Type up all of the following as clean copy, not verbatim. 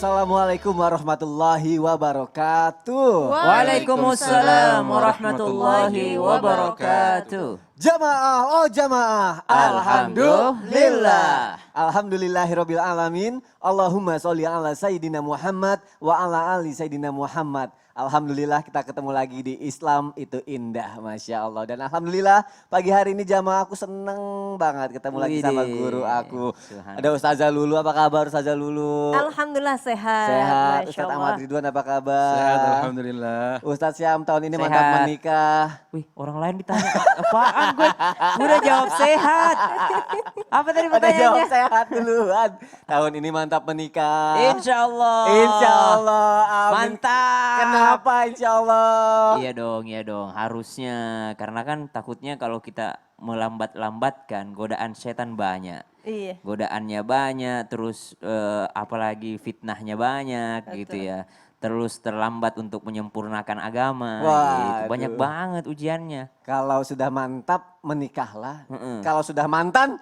Assalamualaikum warahmatullahi wabarakatuh. Waalaikumsalam warahmatullahi wabarakatuh. Jamaah, oh jamaah. Alhamdulillah. Alhamdulillahirabbil alamin. Allahumma sholli ala sayyidina Muhammad wa ala ali sayyidina Muhammad. Alhamdulillah kita ketemu lagi di Islam itu indah, Masya Allah. Dan Alhamdulillah pagi hari ini jamaah aku seneng banget ketemu lagi sama guru aku. Ada Ustazah Lulu, apa kabar Ustazah Lulu? Alhamdulillah sehat. Sehat. Masya Ustadz Allah. Ahmad Ridwan apa kabar? Sehat, alhamdulillah. Ustadz Syam tahun ini Sehat. mantap menikah. Wih, orang lain ditanya apaan gue? Gue udah jawab sehat. Apa tadi Ada jawab pertanyaannya? sehat duluan. Tahun ini mantap menikah. Insya Allah. Insya Allah. Amin. Mantap. Kenapa insya Allah? Iya dong, harusnya. Karena kan takutnya kalau kita melambat-lambatkan godaan setan banyak. Iya. Godaannya banyak, terus apalagi fitnahnya banyak gitu ya. Terus terlambat untuk menyempurnakan agama. Gitu. Banyak Waduh. banget ujiannya. Kalau sudah mantap menikahlah. Kalau sudah mantan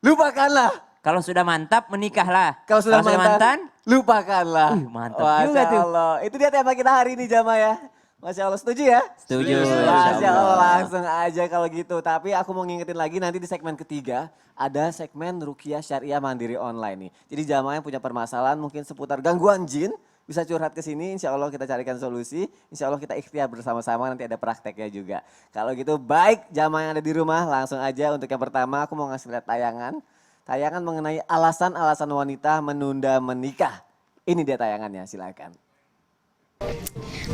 lupakanlah. Kalau sudah mantap menikahlah. Kalau sudah mantan mantan lupakanlah. Mantap Masya juga tuh. Allah. Itu dia tema kita hari ini jamaah ya. Masya Allah, setuju ya? Setuju. Masya Allah, langsung aja kalau gitu. Tapi aku mau ngingetin lagi nanti di segmen ketiga ada segmen Ruqyah Syariah Mandiri Online nih. Jadi jamaah yang punya permasalahan mungkin seputar gangguan jin bisa curhat ke sini. Insya Allah kita carikan solusi. Insya Allah kita ikhtiar bersama-sama, nanti ada prakteknya juga. Kalau gitu baik jamaah yang ada di rumah langsung aja untuk yang pertama aku mau ngasih lihat tayangan. Tayangan mengenai alasan-alasan wanita menunda menikah. Ini dia tayangannya, silakan.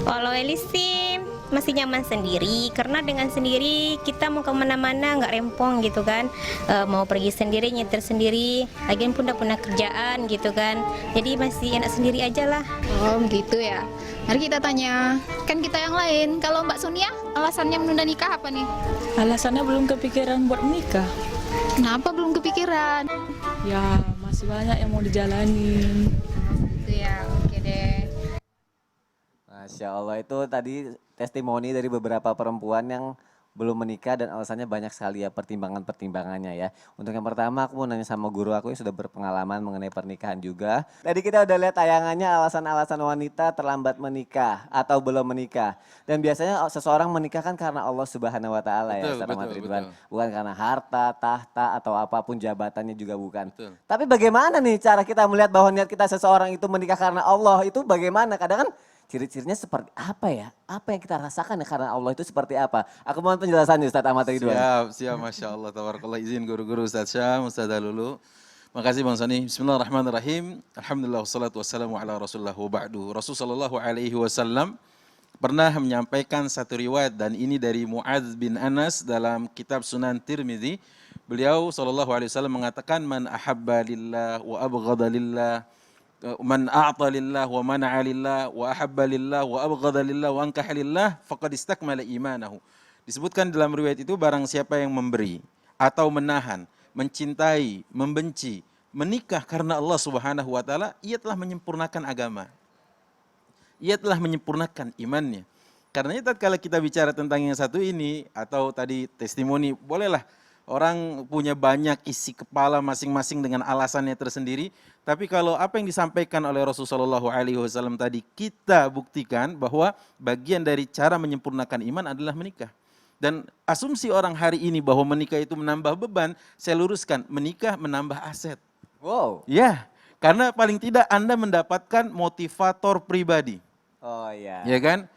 Kalau Elis sih masih nyaman sendiri karena dengan sendiri kita mau kemana-mana nggak rempong gitu kan. Mau pergi sendiri, nyetir sendiri, lagian pun udah punya kerjaan gitu kan, jadi masih enak sendiri aja lah. Oh gitu ya. Mari kita tanya, kan kita yang lain. Kalau Mbak Sunia, alasannya menunda nikah apa nih? Alasannya belum kepikiran buat menikah. Kenapa belum kepikiran? Ya masih banyak yang mau dijalanin. Gitu ya, oke deh. Masya Allah, itu tadi testimoni dari beberapa perempuan yang belum menikah dan alasannya banyak sekali ya pertimbangannya ya. Untuk yang pertama aku mau nanya sama guru aku yang sudah berpengalaman mengenai pernikahan juga. Tadi kita udah lihat tayangannya alasan-alasan wanita terlambat menikah atau belum menikah. Dan biasanya seseorang menikah kan karena Allah Subhanahu wa taala ya, Ustaz Ahmad Ridwan. Bukan karena harta, tahta atau apapun jabatannya juga bukan. Betul. Tapi bagaimana nih cara kita melihat bahwa niat kita seseorang itu menikah karena Allah itu bagaimana? Kadang kan ciri-cirinya seperti apa ya? Apa yang kita rasakan ya karena Allah itu seperti apa? Aku mohon penjelasannya Ustaz Ahmad Ridwan. Siap, Masya Allah, tabarakallah. Izin guru-guru Ustaz Syam, Ustazah Lulu. Makasih Bang Sani. Bismillahirrahmanirrahim. Alhamdulillah, wassalatu wassalamu ala rasulullah wa ba'du. Rasulullah SAW pernah menyampaikan satu riwayat dan ini dari Mu'adz bin Anas dalam kitab Sunan Tirmidzi. Beliau SAW mengatakan, Man ahabba lillah wa abghada lillah, man a'ta lillah wa mana'a lillah wa ahabba lillah wa abghada lillah wa ankaha lillah faqad istakmala imanahu. Disebutkan dalam riwayat itu barang siapa yang memberi atau menahan, mencintai, membenci, menikah karena Allah Subhanahu wa taala, ia telah menyempurnakan agama. Ia telah menyempurnakan imannya. Karenanya tatkala kita bicara tentang yang satu ini atau tadi testimoni, bolehlah orang punya banyak isi kepala masing-masing dengan alasannya tersendiri. Tapi kalau apa yang disampaikan oleh Rasulullah SAW tadi kita buktikan bahwa bagian dari cara menyempurnakan iman adalah menikah. Dan asumsi orang hari ini bahwa menikah itu menambah beban, saya luruskan, menikah menambah aset. Wow. Ya, karena paling tidak Anda mendapatkan motivator pribadi. Oh iya. Ya kan?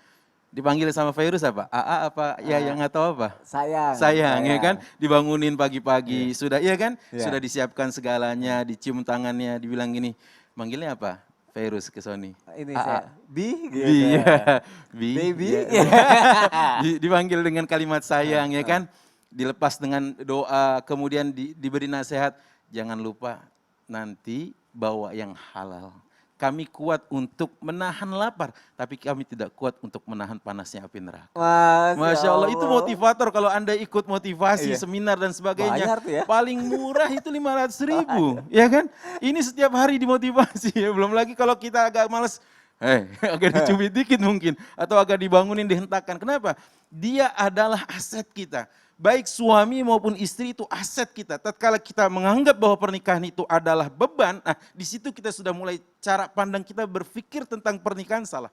Dipanggil sama Fairuz apa? AA apa? Ya yang nggak tahu apa? Sayang. Ya kan? Dibangunin pagi-pagi, sudah iya kan? Iya. Sudah disiapkan segalanya, dicium tangannya, dibilang gini, manggilnya apa? Fairuz ke Sony. Ini AA. saya. Bi gitu. Bi, ya. Bi, Baby. ya. Dipanggil dengan kalimat sayang ya kan? Dilepas dengan doa, kemudian diberi nasihat, jangan lupa nanti bawa yang halal. Kami kuat untuk menahan lapar, tapi kami tidak kuat untuk menahan panasnya api neraka. Masya Allah, itu motivator kalau Anda ikut motivasi, seminar dan sebagainya. Bayar tuh ya. Paling murah itu 500.000, ya kan? Ini setiap hari dimotivasi, ya. Belum lagi kalau kita agak males, agak dicubit dikit mungkin, atau agak dibangunin, dihentakkan. Kenapa? Dia adalah aset kita. baik suami maupun istri itu aset kita. Tatkala kita menganggap bahwa pernikahan itu adalah beban, nah di situ kita sudah mulai cara pandang kita berpikir tentang pernikahan salah.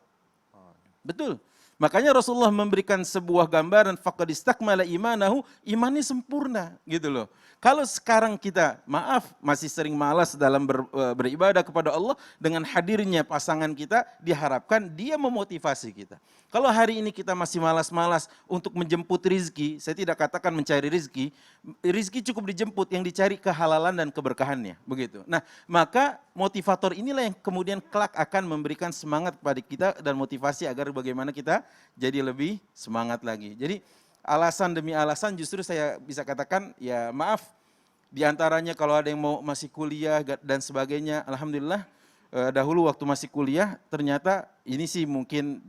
Betul. Makanya Rasulullah memberikan sebuah gambaran faqad istakmala imanahu, imannya sempurna gitu loh. Kalau sekarang kita, maaf, masih sering malas dalam beribadah kepada Allah, dengan hadirnya pasangan kita diharapkan dia memotivasi kita. Kalau hari ini kita masih malas-malas untuk menjemput rizki, saya tidak katakan mencari rizki, rizki cukup dijemput, yang dicari kehalalan dan keberkahannya, begitu. Nah, maka motivator inilah yang kemudian kelak akan memberikan semangat kepada kita dan motivasi agar bagaimana kita jadi lebih semangat lagi. Jadi alasan demi alasan justru saya bisa katakan ya maaf, diantaranya kalau ada yang mau masih kuliah dan sebagainya, alhamdulillah dahulu waktu masih kuliah ternyata ini sih mungkin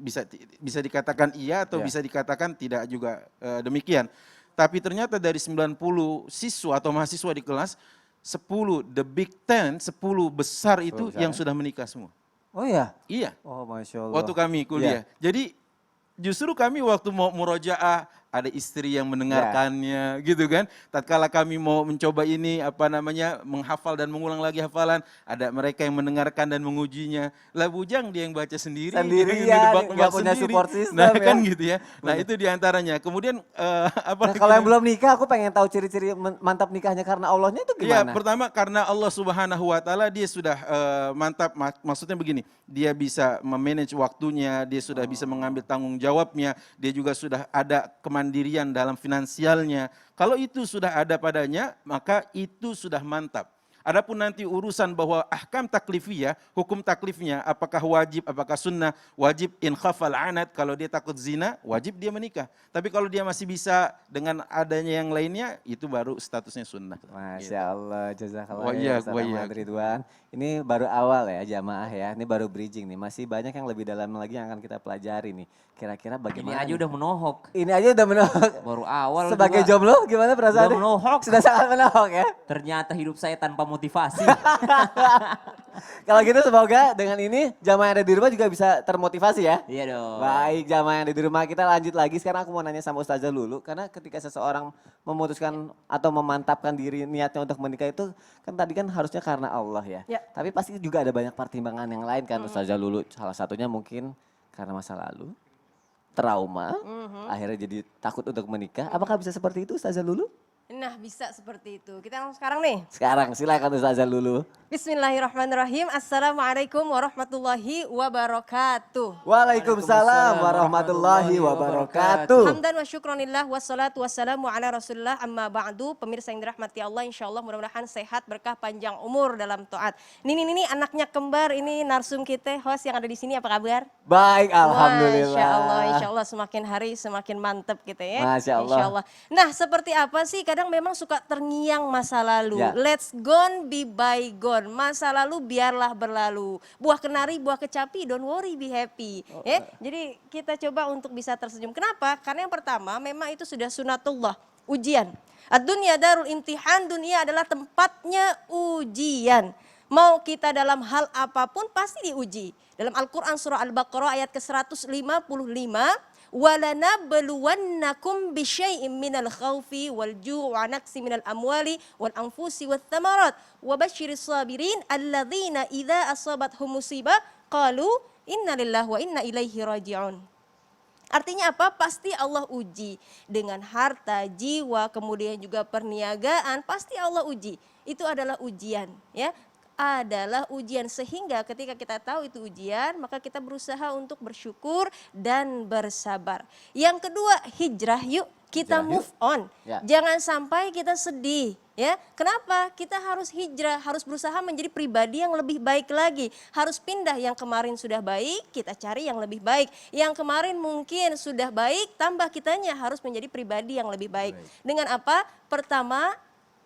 bisa dikatakan iya atau bisa dikatakan tidak juga demikian. Tapi ternyata dari 90 siswa atau mahasiswa di kelas, 10 the big 10, 10 besar itu yang sudah menikah semua. Oh iya? Iya. Oh Masya Allah. Waktu kami kuliah. Jadi justru kami waktu mau murojaah ada istri yang mendengarkannya gitu kan. Tatkala kami mau mencoba ini menghafal dan mengulang lagi hafalan, ada mereka yang mendengarkan dan mengujinya. Lah bujang dia yang baca sendiri. Sendirian, nggak punya support system nah, ya. kan gitu ya. Nah itu diantaranya. Kemudian Nah, kalau yang belum nikah aku pengen tahu ciri-ciri mantap nikahnya karena Allahnya itu Iya, gimana? pertama karena Allah Subhanahu wa taala dia sudah mantap, maksudnya begini, dia bisa memanage waktunya, dia sudah bisa mengambil tanggung jawabnya, dia juga sudah ada kemandirian dalam finansialnya. Kalau itu sudah ada padanya, maka itu sudah mantap. Adapun nanti urusan bahwa ahkam taklifiyah, hukum taklifnya, apakah wajib, apakah sunnah, wajib in khafal anat, kalau dia takut zina, wajib dia menikah. Tapi kalau dia masih bisa dengan adanya yang lainnya, itu baru statusnya sunnah. Masya Allah, jazakallah Wa ya iyyak, Ustaz wa Ahmad iyyak. Ridwan. Ini baru awal ya jamaah ya, ini baru bridging nih. Masih banyak yang lebih dalam lagi yang akan kita pelajari nih. Kira-kira Ini bagaimana? aja nih? udah menohok. Ini aja udah menolak. Baru awal Sebagai juga jomblo gimana perasaannya? udah menohok. Sudah sangat menolak ya. Ternyata hidup saya tanpa motivasi. Kalau gitu semoga dengan ini jamaah yang ada di rumah juga bisa termotivasi ya. Iya dong. Baik jamaah yang ada di rumah, kita lanjut lagi. Sekarang aku mau nanya sama Ustazah Lulu. Karena ketika seseorang memutuskan atau memantapkan diri niatnya untuk menikah itu kan tadi kan harusnya karena Allah ya. Ya. Tapi pasti juga ada banyak pertimbangan yang lain kan Ustazah Lulu. Salah satunya mungkin karena masa lalu, trauma, akhirnya jadi takut untuk menikah. Apakah bisa seperti itu Ustazah Lulu? Nah bisa seperti itu. Kita langsung sekarang nih. Sekarang silakan Ustazah Lulu. Bismillahirrahmanirrahim. Assalamualaikum warahmatullahi wabarakatuh. Waalaikumsalam warahmatullahi wabarakatuh. Hamdan wa syukronillah wassalatu wassalamu ala rasulillah amma ba'du. Pemirsa yang dirahmati Allah, insya Allah mudah-mudahan sehat, berkah, panjang umur dalam taat. Ini anaknya kembar, ini narsum kita, host yang ada di sini, apa kabar? Baik, alhamdulillah. Insya Allah semakin hari semakin mantep gitu ya. Masya Allah. Insya Allah. Nah seperti apa sih, kadang memang suka terngiang masa lalu. Ya. Let's gone be bygone. Masa lalu biarlah berlalu. Buah kenari, buah kecapi, don't worry, be happy. Ya, jadi kita coba untuk bisa tersenyum. Kenapa? Karena yang pertama memang itu sudah sunatullah, ujian. Ad-dunya darul imtihan, dunia adalah tempatnya ujian. Mau kita dalam hal apapun pasti diuji. Dalam Al-Quran surah Al-Baqarah ayat ke-155, وَلَنَبْلُوَنَّكُمْ بِشَيْءٍ مِّنَ الْخَوْفِ وَالْجُوعِ وَنَقْصٍ مِّنَ الْأَمْوَالِ وَالْأَنفُسِ وَالثَّمَرَاتِ وَبَشِّرِ الصَّابِرِينَ الَّذِينَ إِذَا أَصَابَتْهُمْ مُصِيبَةٌ قَالُوا إِنَّا لِلَّهِ وَإِنَّا إِلَيْهِ رَاجِعُونَ. Artinya apa? Pasti Allah uji dengan harta, jiwa, kemudian juga perniagaan, pasti Allah uji. Itu adalah ujian, ya. Adalah ujian, sehingga ketika kita tahu itu ujian, maka kita berusaha untuk bersyukur dan bersabar. Yang kedua, hijrah yuk, kita Hijrah yuk. move on. Ya. Jangan sampai kita sedih, ya. Kenapa? Kita harus hijrah, harus berusaha menjadi pribadi yang lebih baik lagi. Harus pindah, yang kemarin sudah baik, kita cari yang lebih baik. Yang kemarin mungkin sudah baik, tambah kitanya harus menjadi pribadi yang lebih baik. Dengan apa? Pertama,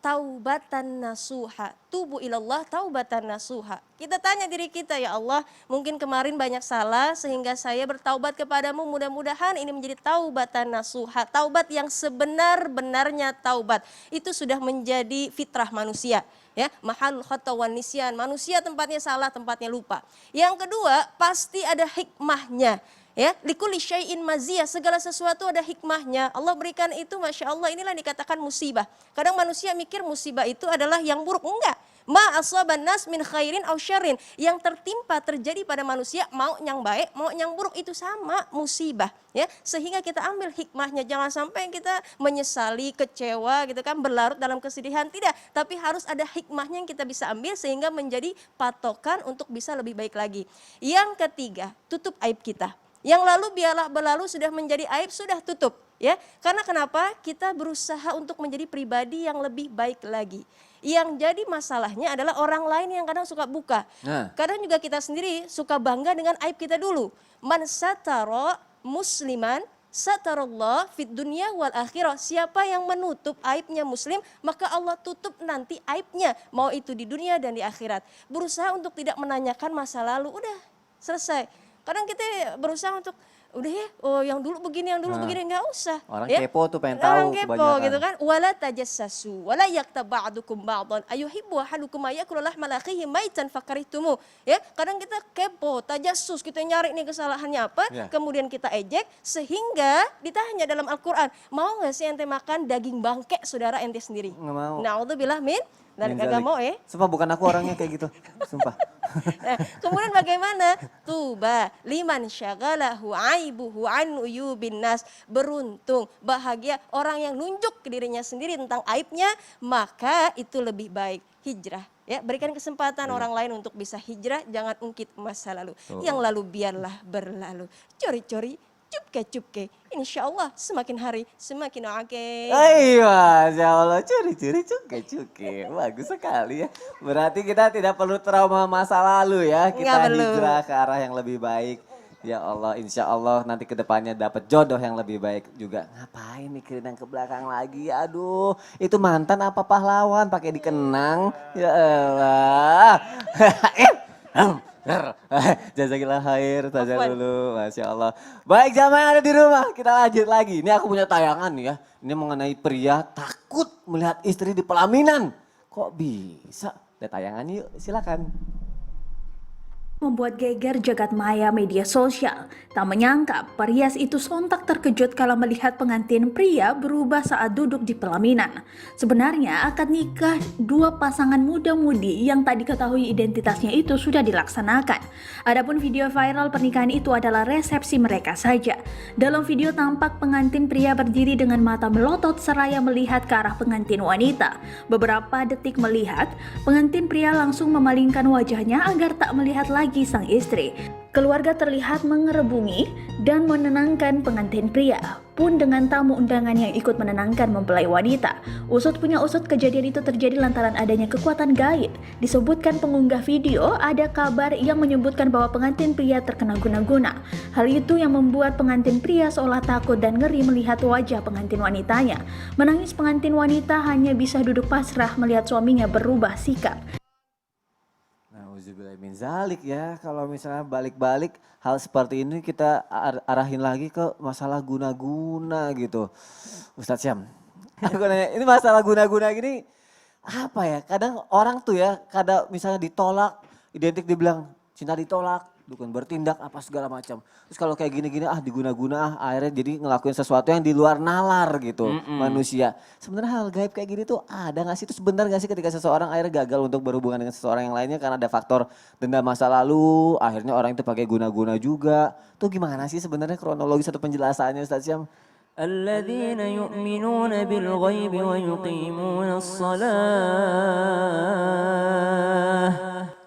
taubatan nasuha, tubu ilallah taubatan nasuha. Kita tanya diri kita, ya Allah, mungkin kemarin banyak salah sehingga saya bertaubat kepadamu, mudah-mudahan ini menjadi taubatan nasuha, taubat yang sebenar-benarnya taubat. Itu sudah menjadi fitrah manusia, ya. Mahal khata wan nisyan, manusia tempatnya salah, tempatnya lupa. Yang kedua, pasti ada hikmahnya. Ya, likulli syai'in maziyah, segala sesuatu ada hikmahnya. Allah berikan itu, Masya Allah, inilah dikatakan musibah. Kadang manusia mikir musibah itu adalah yang buruk, enggak. Ma asaban nas min khairin aw syarrin, yang tertimpa terjadi pada manusia, mau yang baik, mau yang buruk, itu sama musibah, ya. Sehingga kita ambil hikmahnya, jangan sampai kita menyesali, kecewa gitu kan, berlarut dalam kesedihan, tidak, tapi harus ada hikmahnya yang kita bisa ambil sehingga menjadi patokan untuk bisa lebih baik lagi. Yang ketiga, tutup aib kita. Yang lalu biarlah berlalu, sudah menjadi aib, sudah tutup, ya. Karena kenapa? Kita berusaha untuk menjadi pribadi yang lebih baik lagi. Yang jadi masalahnya adalah orang lain yang kadang suka buka. Kadang juga kita sendiri suka bangga dengan aib kita dulu. Man satara musliman satarallah fid dunya wal akhirah. Siapa yang menutup aibnya muslim, maka Allah tutup nanti aibnya, mau itu di dunia dan di akhirat. Berusaha untuk tidak menanyakan masa lalu, udah selesai. Kadang kita berusaha untuk udah ya, oh yang dulu begini, nggak usah. Orang ya. kepo tuh pengen Orang tahu kepo kebanyakan. gitu kan. Wala tajassasu, wala yaktab ba'dukum ba'dan, ayuhibbu ahadukum ayakula lahmal akhihi maitan fakarihtumu. Ya, kadang kita kepo, tajassus, kita nyari nih kesalahannya apa, kemudian kita ejek sehingga ditanya dalam Al-Qur'an, mau nggak sih ente makan daging bangke saudara ente sendiri? Nggak mau. Naudzubillah min dan Min kagak zalik. mau Sumpah bukan aku orangnya kayak gitu. Sumpah. Nah, kemudian bagaimana? Tuba liman syagalahu aibuhu an uyubin nas. Beruntung, bahagia orang yang nunjuk ke dirinya sendiri tentang aibnya, maka itu lebih baik. Hijrah, ya, berikan kesempatan orang lain untuk bisa hijrah, jangan ungkit masa lalu. Yang lalu biarlah berlalu. Curi-curi, cupke-cupke. Insya Allah semakin hari semakin oke. Ayo, Masya Allah, curi-curi cuke-cuke. Bagus sekali ya. Berarti kita tidak perlu trauma masa lalu ya. Kita Nggak perlu. hijrah ke arah yang lebih baik. Ya Allah, insya Allah nanti ke depannya dapat jodoh yang lebih baik juga. Ngapain mikirin yang ke belakang lagi? Aduh, itu mantan apa pahlawan pakai dikenang? Ya Allah. Jazakillah khair, saja dulu, Masya Allah. Baik jamaah yang ada di rumah, kita lanjut lagi. Ini aku punya tayangan nih ya. Ini mengenai pria takut melihat istri di pelaminan. Kok bisa? Ada tayangan yuk, silakan. Membuat geger jagat maya media sosial. Tak menyangka, perias itu sontak terkejut kala melihat pengantin pria berubah saat duduk di pelaminan. Sebenarnya akad nikah dua pasangan muda-mudi yang tak diketahui identitasnya itu sudah dilaksanakan. Adapun video viral pernikahan itu adalah resepsi mereka saja. Dalam video tampak pengantin pria berdiri dengan mata melotot seraya melihat ke arah pengantin wanita. Beberapa detik melihat, pengantin pria langsung memalingkan wajahnya agar tak melihat lagi sang istri. Keluarga terlihat mengerebungi dan menenangkan pengantin pria. Pun dengan tamu undangan yang ikut menenangkan mempelai wanita. Usut punya usut, kejadian itu terjadi lantaran adanya kekuatan gaib. Disebutkan pengunggah video ada kabar yang menyebutkan bahwa pengantin pria terkena guna-guna. Hal itu yang membuat pengantin pria seolah takut dan ngeri melihat wajah pengantin wanitanya. Menangis pengantin wanita hanya bisa duduk pasrah melihat suaminya berubah sikap. Nauzubillah min zalik ya, kalau misalnya balik-balik hal seperti ini kita arahin lagi ke masalah guna-guna gitu. Ustadz Syam, aku nanya, ini masalah guna-guna gini apa ya, kadang orang tuh ya, kadang misalnya ditolak, identik dibilang cinta ditolak, bukan bertindak apa segala macam. Terus kalau kayak gini-gini diguna-guna akhirnya jadi ngelakuin sesuatu yang di luar nalar gitu manusia. Sebenarnya hal gaib kayak gini tuh ada gak sih? Itu sebentar gak sih ketika seseorang akhirnya gagal untuk berhubungan dengan seseorang yang lainnya karena ada faktor dendam masa lalu, akhirnya orang itu pakai guna-guna juga. Tuh gimana sih sebenarnya kronologis atau penjelasannya Ustadz Syam? الذين يؤمنون بالغيب ويقيمون الصلاة.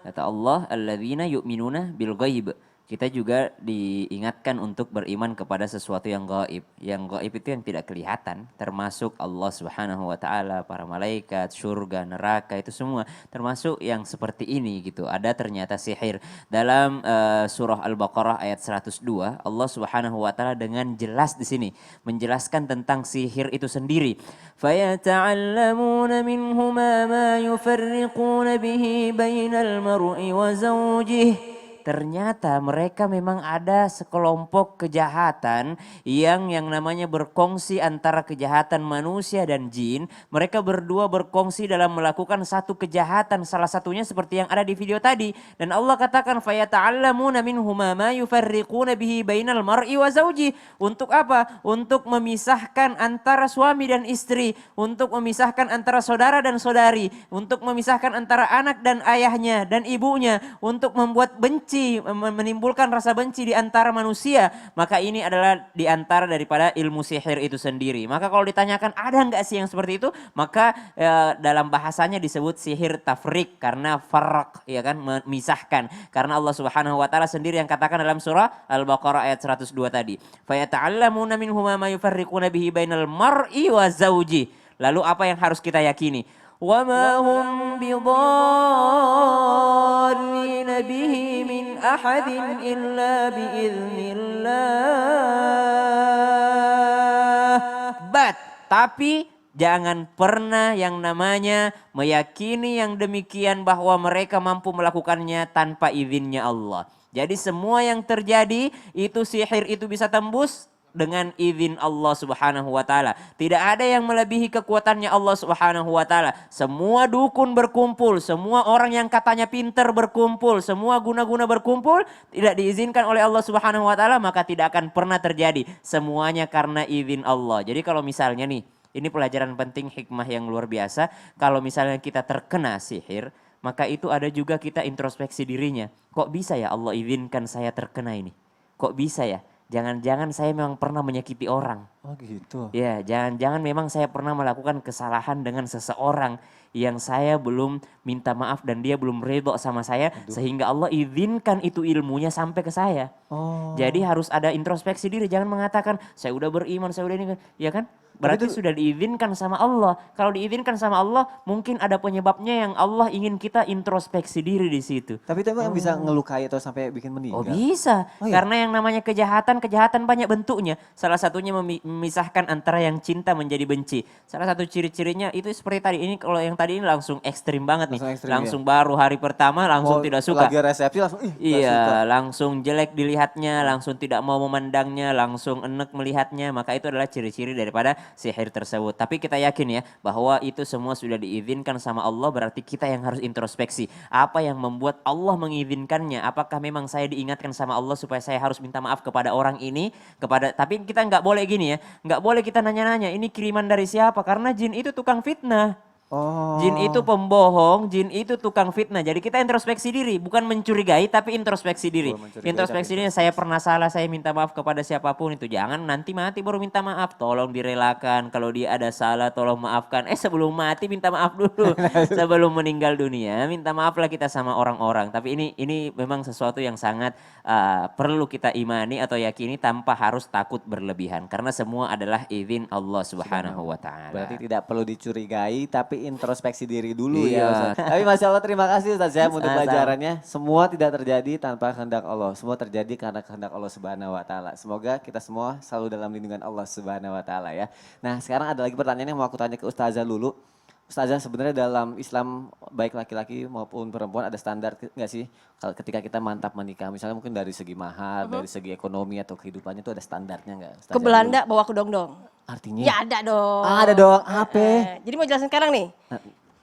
Kata Allah, alladzina yu'minuna bil ghaib. Kita juga diingatkan untuk beriman kepada sesuatu yang gaib. Yang gaib itu yang tidak kelihatan, termasuk Allah Subhanahu wa taala, para malaikat, surga, neraka, itu semua termasuk yang seperti ini gitu. Ada ternyata sihir. Dalam surah Al-Baqarah ayat 102, Allah Subhanahu wa taala dengan jelas di sini menjelaskan tentang sihir itu sendiri. Fayata'allamuna minhuma ma yufarriquna bihi bainal mar'i wa zawjihi ternyata mereka memang ada sekelompok kejahatan yang namanya berkongsi antara kejahatan manusia dan jin. Mereka berdua berkongsi dalam melakukan satu kejahatan, salah satunya seperti yang ada di video tadi. Dan Allah katakan fayata'allamuna minhuma ma yufarriquna bihi bainal mar'i wa zawji. Untuk apa? Untuk memisahkan antara suami dan istri, untuk memisahkan antara saudara dan saudari, untuk memisahkan antara anak dan ayahnya dan ibunya, untuk membuat benci, menimbulkan rasa benci di antara manusia. Maka ini adalah di antara daripada ilmu sihir itu sendiri. Maka kalau ditanyakan ada nggak sih yang seperti itu? Maka dalam bahasanya disebut sihir tafrik karena farq, ya kan, memisahkan. Karena Allah Subhanahu wa taala sendiri yang katakan dalam surah Al-Baqarah ayat 102 tadi. Fayata'allamuna minhuma ma yufarriquna bihi bainal mar'i wa zawji. Lalu apa yang harus kita yakini? Wa ma hum bidarrin bihi min ahadin illa biiznillah. Tapi jangan pernah yang namanya meyakini yang demikian bahwa mereka mampu melakukannya tanpa izinnya Allah. Jadi semua yang terjadi itu sihir itu bisa tembus dengan izin Allah Subhanahu wa taala. Tidak ada yang melebihi kekuatannya Allah Subhanahu wa taala. Semua dukun berkumpul, semua orang yang katanya pintar berkumpul, semua guna-guna berkumpul, tidak diizinkan oleh Allah Subhanahu wa taala, maka tidak akan pernah terjadi. Semuanya karena izin Allah. Jadi kalau misalnya nih, ini pelajaran penting, hikmah yang luar biasa. Kalau misalnya kita terkena sihir, maka itu ada juga kita introspeksi dirinya. Kok bisa ya Allah izinkan saya terkena ini? Kok bisa ya? Jangan-jangan saya memang pernah menyakiti orang. Oh gitu. Ya, jangan-jangan memang saya pernah melakukan kesalahan dengan seseorang yang saya belum minta maaf dan dia belum ridho sama saya. Sehingga Allah izinkan itu ilmunya sampai ke saya. Jadi harus ada introspeksi diri. Jangan mengatakan saya udah beriman, saya udah ini. Ya kan? Berarti sudah diizinkan sama Allah. Kalau diizinkan sama Allah, mungkin ada penyebabnya yang Allah ingin kita introspeksi diri di situ. Tapi itu emang bisa ngelukai atau sampai bikin meninggal? Oh bisa, karena yang namanya kejahatan banyak bentuknya. Salah satunya memisahkan antara yang cinta menjadi benci. Salah satu ciri-cirinya itu seperti tadi. Ini kalau yang tadi ini langsung ekstrim banget nih. Langsung baru hari pertama langsung tidak suka. Lagi resepsi langsung Iya, langsung jelek dilihatnya, langsung tidak mau memandangnya, langsung enek melihatnya. Maka itu adalah ciri-ciri daripada sihir tersebut. Tapi kita yakin ya bahwa itu semua sudah diizinkan sama Allah, berarti kita yang harus introspeksi. Apa yang membuat Allah mengizinkannya? Apakah memang saya diingatkan sama Allah supaya saya harus minta maaf kepada orang ini? Tapi kita nggak boleh gini ya, nggak boleh kita nanya-nanya ini kiriman dari siapa? Karena jin itu tukang fitnah. Jin itu pembohong, jin itu tukang fitnah. Jadi kita introspeksi diri, bukan mencurigai tapi introspeksi diri. Introspeksi diri, saya pernah salah, saya minta maaf kepada siapapun itu. Jangan nanti mati baru minta maaf, tolong direlakan. Kalau dia ada salah tolong maafkan. Sebelum mati minta maaf dulu. Sebelum meninggal dunia, minta maaflah kita sama orang-orang. Tapi ini memang sesuatu yang sangat perlu kita imani atau yakini tanpa harus takut berlebihan. Karena semua adalah izin Allah Subhanahu wa taala. Berarti tidak perlu dicurigai tapi introspeksi diri dulu ya Ustaz. Tapi Masya Allah terima kasih Ustaz Syam untuk pelajarannya. Semua tidak terjadi tanpa kehendak Allah. Semua terjadi karena kehendak Allah Subhanahu wa taala. Semoga kita semua selalu dalam lindungan Allah Subhanahu wa taala ya. Nah, sekarang ada lagi pertanyaan yang mau aku tanya ke Ustazah Lulu. Ustazah, sebenarnya dalam Islam baik laki-laki maupun perempuan ada standar nggak sih kalau ketika kita mantap menikah, misalnya mungkin dari segi mahar, dari segi ekonomi atau kehidupannya itu ada standarnya nggak? Ke Belanda bawa ke dong-dong. Artinya? Ya ada dong. Ada dong, apa? Jadi mau jelasin sekarang nih?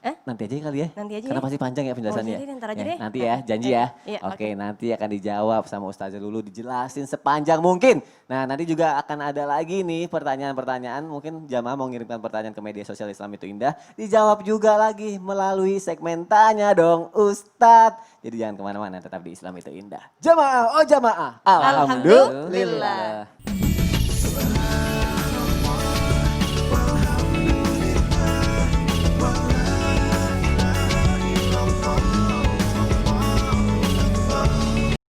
Nanti aja kali ya. Nanti aja Karena ya. pasti panjang ya penjelasannya. jadi ntar aja deh. Nanti ya, janji ya. Iya, Oke, nanti akan dijawab sama Ustazah Lulu, dijelasin sepanjang mungkin. Nah, nanti juga akan ada lagi nih pertanyaan-pertanyaan. Mungkin jamaah mau ngirimkan pertanyaan ke media sosial Islam itu Indah. Dijawab juga lagi melalui segmen Tanya Dong Ustadz. Jadi jangan kemana-mana, tetap di Islam itu Indah. Jamaah, oh jamaah. Alhamdulillah.